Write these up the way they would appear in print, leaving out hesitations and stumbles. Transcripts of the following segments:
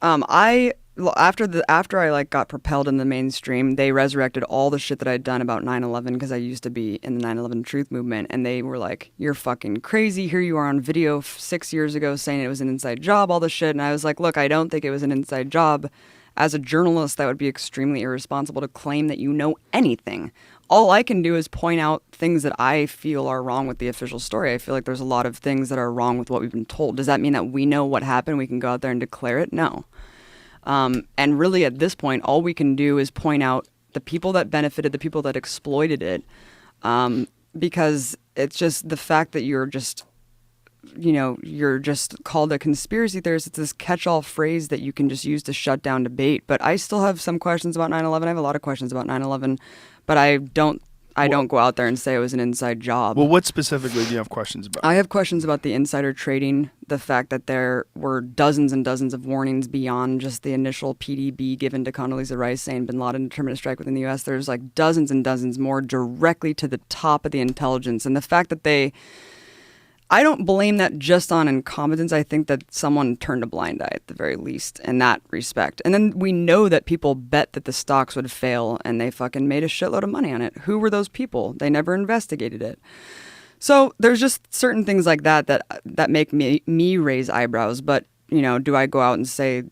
After I like got propelled in the mainstream, they resurrected all the shit that I'd done about 9/11 because I used to be in the 9/11 truth movement, and they were like, "You're fucking crazy. Here you are on video 6 years ago saying it was an inside job, all this shit." And I was like, "Look, I don't think it was an inside job. As a journalist, that would be extremely irresponsible to claim that you know anything. All I can do is point out things that I feel are wrong with the official story. I feel like there's a lot of things that are wrong with what we've been told. Does that mean that we know what happened? We can go out there and declare it? No. And really, at this point, all we can do is point out the people that benefited, the people that exploited it, because it's just the fact that you're just called a conspiracy theorist. It's this catch-all phrase that you can just use to shut down debate. But I still have some questions about 9/11. I have a lot of questions about 9/11, but I don't go out there and say it was an inside job. Well, what specifically do you have questions about? I have questions about the insider trading, the fact that there were dozens and dozens of warnings beyond just the initial PDB given to Condoleezza Rice saying Bin Laden determined to strike within the U.S. There's like dozens and dozens more directly to the top of the intelligence. And the fact that I don't blame that just on incompetence. I think that someone turned a blind eye at the very least in that respect. And then we know that people bet that the stocks would fail and they fucking made a shitload of money on it. Who were those people? They never investigated it. So there's just certain things like that make me raise eyebrows. But, do I go out and say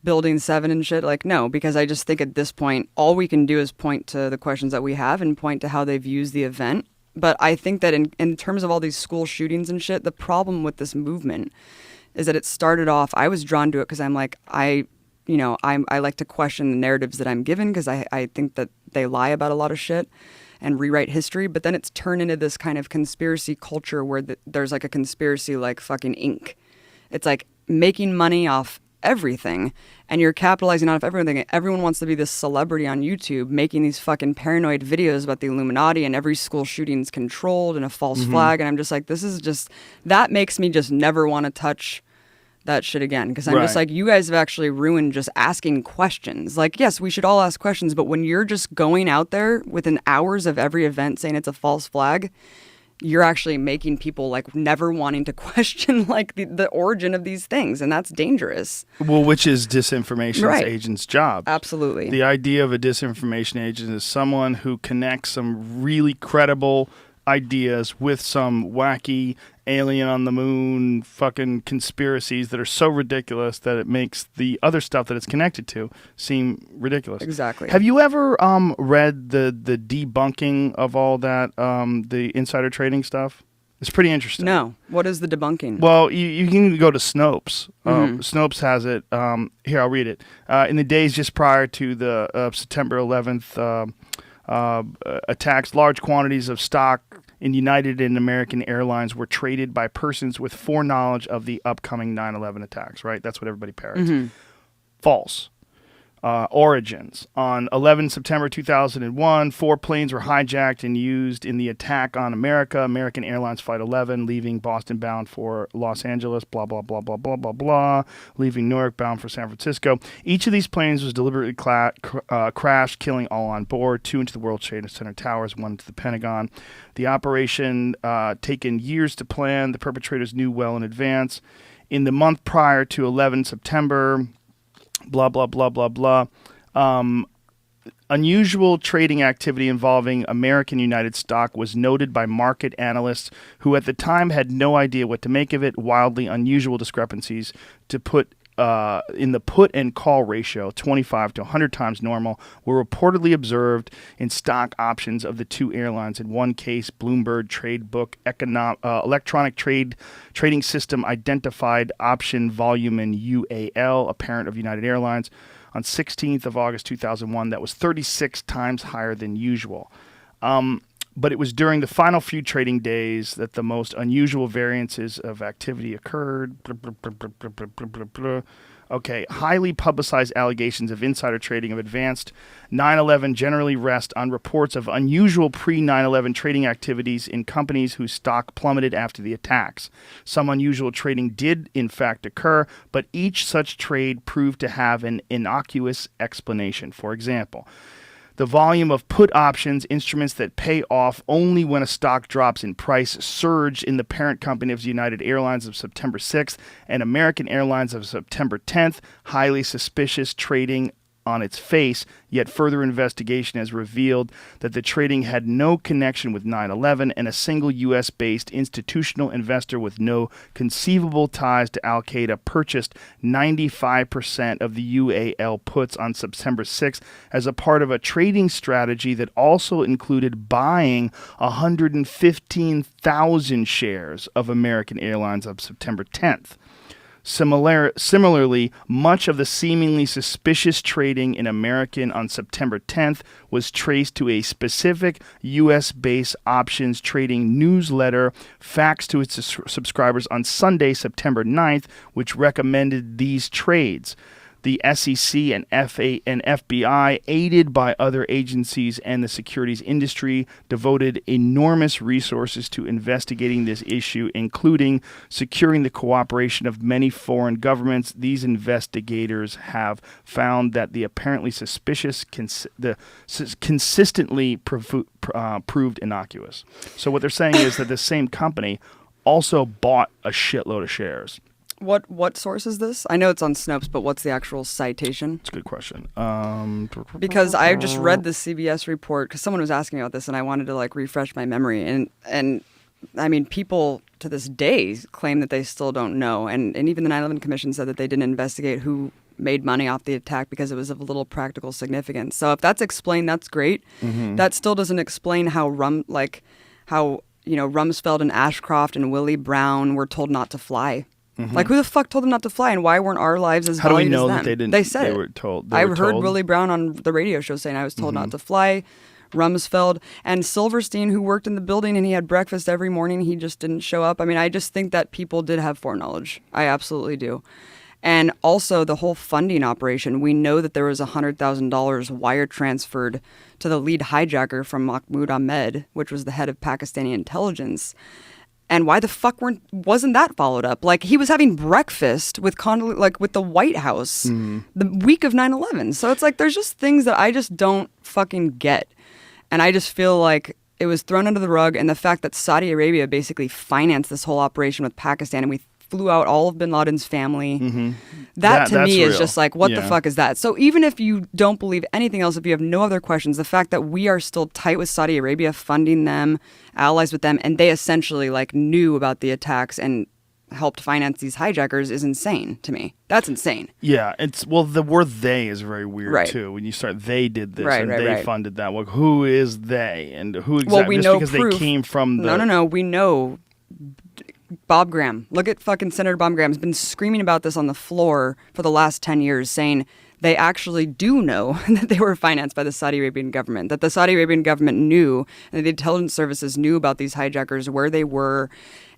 Building 7 and shit? Like, no, because I just think at this point, all we can do is point to the questions that we have and point to how they've used the event. But I think that in terms of all these school shootings and shit, the problem with this movement is that it started off, I was drawn to it because I'm like, I like to question the narratives that I'm given because I think that they lie about a lot of shit and rewrite history. But then it's turned into this kind of conspiracy culture where there's like a conspiracy like fucking Inc. It's like making money off everything and you're capitalizing off everything. Everyone wants to be this celebrity on YouTube making these fucking paranoid videos about the Illuminati and every school shooting's controlled and a false flag. And I'm just like, that makes me just never want to touch that shit again. Because I'm just like, you guys have actually ruined just asking questions. Like, yes, we should all ask questions, but when you're just going out there within hours of every event saying it's a false flag, you're actually making people like never wanting to question like the origin of these things, and that's dangerous. Well, which is disinformation agent's job. Absolutely. The idea of a disinformation agent is someone who connects some really credible ideas with some wacky alien on the moon fucking conspiracies that are so ridiculous that it makes the other stuff that it's connected to seem ridiculous. Exactly. Have you ever read the debunking of all that, the insider trading stuff? It's pretty interesting. No. What is the debunking? Well, you can go to Snopes. Snopes has it. Here, I'll read it. In the days just prior to the September 11th attacks, large quantities of stock in United and American Airlines were traded by persons with foreknowledge of the upcoming 9/11 attacks, right? That's what everybody parrots. False. Origins. On 11 September 2001, 4 planes were hijacked and used in the attack on America. American Airlines Flight 11, leaving Boston bound for Los Angeles, blah, blah, blah, blah, blah, blah, blah, leaving Newark bound for San Francisco. Each of these planes was deliberately crashed, killing all on board, 2 into the World Trade Center towers, 1 into the Pentagon. The operation, taken years to plan, the perpetrators knew well in advance. In the month prior to 11 September... blah, blah, blah, blah, blah. Unusual trading activity involving American United stock was noted by market analysts who at the time had no idea what to make of it. Wildly unusual discrepancies to put in the put and call ratio, 25 to 100 times normal, were reportedly observed in stock options of the 2 airlines. In one case, Bloomberg Trade Book electronic trading system identified option volume in UAL, a parent of United Airlines, on 16th of August 2001 that was 36 times higher than usual. But it was during the final few trading days that the most unusual variances of activity occurred. Okay, highly publicized allegations of insider trading of advanced 9/11 generally rest on reports of unusual pre-9/11 trading activities in companies whose stock plummeted after the attacks. Some unusual trading did, in fact, occur, but each such trade proved to have an innocuous explanation. For example, The volume of put options, instruments that pay off only when a stock drops in price, surged in the parent company of United Airlines of September 6th and American Airlines of September 10th. Highly suspicious trading on its face, yet further investigation has revealed that the trading had no connection with 9/11, and a single U.S.-based institutional investor with no conceivable ties to al-Qaeda purchased 95% of the UAL puts on September 6th as a part of a trading strategy that also included buying 115,000 shares of American Airlines on September 10th. Similarly, much of the seemingly suspicious trading in American on September 10th was traced to a specific U.S.-based options trading newsletter faxed to its subscribers on Sunday, September 9th, which recommended these trades. The SEC and FBI, aided by other agencies and the securities industry, devoted enormous resources to investigating this issue, including securing the cooperation of many foreign governments. These investigators have found that the apparently suspicious consistently proved innocuous. So what they're saying is that the same company also bought a shitload of shares. What source is this? I know it's on Snopes, but what's the actual citation? It's a good question. Because I just read the CBS report because someone was asking about this, and I wanted to refresh my memory. And I mean, people to this day claim that they still don't know, and even the 9/11 Commission said that they didn't investigate who made money off the attack because it was of little practical significance. So if that's explained, that's great. Mm-hmm. That still doesn't explain how Rumsfeld and Ashcroft and Willie Brown were told not to fly. Mm-hmm. Who the fuck told them not to fly, and why weren't our lives as valued as them? How do we know that they didn't? They said they were told. I heard Willie Brown on the radio show saying I was told not to fly. Rumsfeld and Silverstein, who worked in the building and he had breakfast every morning, he just didn't show up. I mean, I just think that people did have foreknowledge. I absolutely do. And also the whole funding operation. We know that there was $100,000 wire transferred to the lead hijacker from Mahmoud Ahmed, which was the head of Pakistani intelligence. And why the fuck wasn't that followed up? He was having breakfast with with the White House the week of 9/11. So it's there's just things that I just don't fucking get. And I just feel like it was thrown under the rug. And the fact that Saudi Arabia basically financed this whole operation with Pakistan, and we flew out all of bin Laden's family. Mm-hmm. That to me is just what the fuck is that? So even if you don't believe anything else, if you have no other questions, the fact that we are still tight with Saudi Arabia, funding them, allies with them, and they essentially knew about the attacks and helped finance these hijackers is insane to me. That's insane. Yeah, the word "they" is very weird too. When you start, they did this and they funded that. Who is they and who exactly? Well, we know because proof. They came from the. No. We know. Bob Graham. Look at fucking Senator Bob Graham. Has been screaming about this on the floor for the last 10 years, saying they actually do know that they were financed by the Saudi Arabian government, that the Saudi Arabian government knew, and the intelligence services knew about these hijackers, where they were,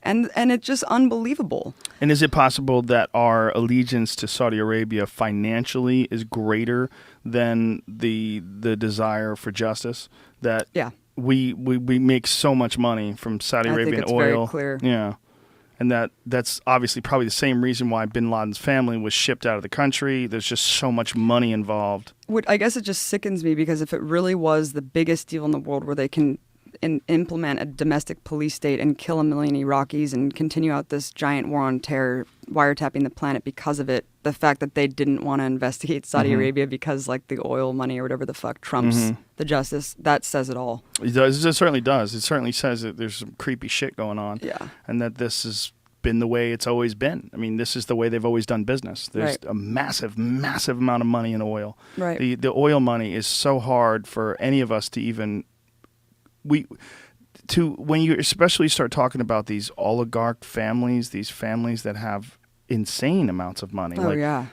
and it's just unbelievable. And is it possible that our allegiance to Saudi Arabia financially is greater than the desire for justice? That we make so much money from Saudi Arabian oil. Very clear. Yeah. And that's obviously probably the same reason why bin Laden's family was shipped out of the country. There's just so much money involved. I guess it just sickens me because if it really was the biggest deal in the world where they can implement a domestic police state and kill 1 million Iraqis and continue out this giant war on terror, wiretapping the planet because of it, the fact that they didn't want to investigate Saudi Arabia because the oil money or whatever the fuck trumps the justice, that says it all. It does. It certainly does. It certainly says that there's some creepy shit going on. Yeah. And that this has been the way it's always been. I mean, this is the way they've always done business. There's a massive, massive amount of money in oil. Right. The oil money is so hard for any of us to even... when you especially start talking about these oligarch families, these families that have insane amounts of money.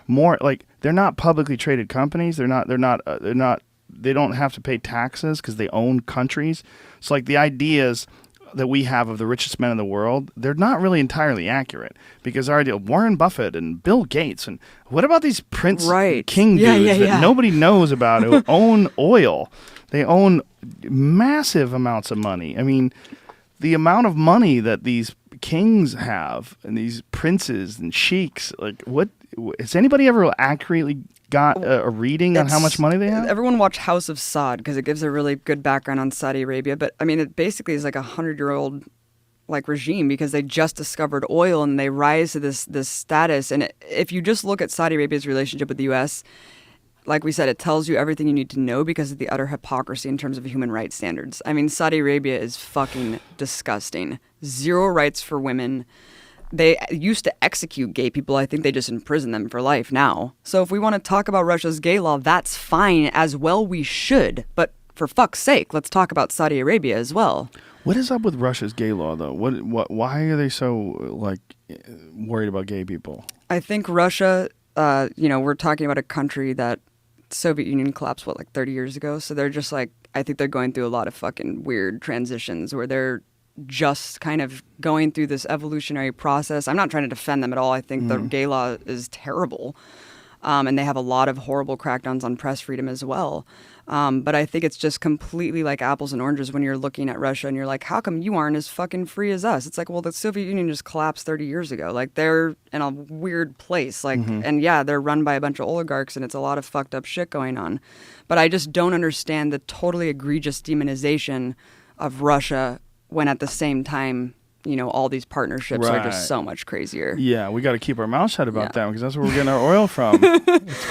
More they're not publicly traded companies. They don't have to pay taxes because they own countries. So the ideas that we have of the richest men in the world, they're not really entirely accurate because our idea of Warren Buffett and Bill Gates and what about these Prince King dudes that nobody knows about who own oil? They own massive amounts of money. I mean, the amount of money that these kings have and these princes and sheiks, what has anybody ever accurately got a reading on how much money they have? Everyone watch House of Saud because it gives a really good background on Saudi Arabia. But I mean, it basically is like 100-year-old like regime because they just discovered oil and they rise to this status. And if you just look at Saudi Arabia's relationship with the U.S., like we said, it tells you everything you need to know because of the utter hypocrisy in terms of human rights standards. I mean, Saudi Arabia is fucking disgusting. Zero rights for women. They used to execute gay people. I think they just imprison them for life now. So if we want to talk about Russia's gay law, that's fine as well. We should. But for fuck's sake, let's talk about Saudi Arabia as well. What is up with Russia's gay law, though? Why are they so like worried about gay people? I think Russia, we're talking about a country that Soviet Union collapsed, like 30 years ago? So they're just like, I think they're going through a lot of fucking weird transitions where they're just kind of going through this evolutionary process. I'm not trying to defend them at all. I think the gay law is terrible. And they have a lot of horrible crackdowns on press freedom as well. But I think it's just completely like apples and oranges when you're looking at Russia and you're like, how come you aren't as fucking free as us? It's like, well, the Soviet Union just collapsed 30 years ago. Like, they're in a weird place. Like, and yeah, they're run by a bunch of oligarchs and it's a lot of fucked up shit going on. But I just don't understand the totally egregious demonization of Russia when at the same time, all these partnerships are just so much crazier. Yeah, we got to keep our mouth shut about that because that's where we're getting our oil from. It's